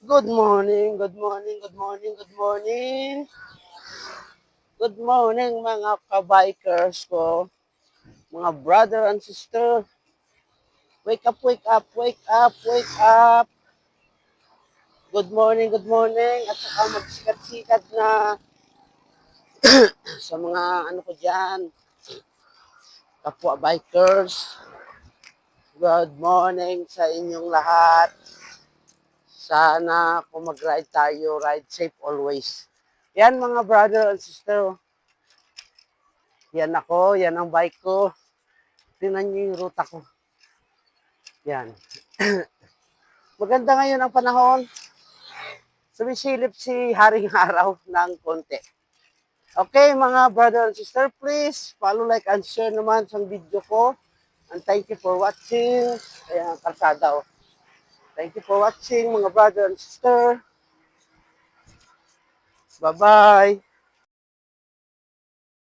Good morning, good morning, good morning, good morning. Good morning mga kabikers ko, mga brother and sister. Wake up, wake up, wake up, wake up. Good morning, good morning. At saka magsikat-sikat na sa mga ano ko dyan, kapwa bikers. Good morning sa inyong lahat. Sana kung mag-ride tayo, ride safe always. Yan mga brother and sister. Yan ako, yan ang bike ko. Tingnan niyo yung ruta ko. Yan. Maganda ngayon ang panahon. Sumisilip si Haring Araw ng konti. Okay, mga brother and sister, please follow, like, and share naman sa video ko. And thank you for watching. Ayan, kalsada. Oh. Thank you for watching, mga brother and sister. Bye-bye.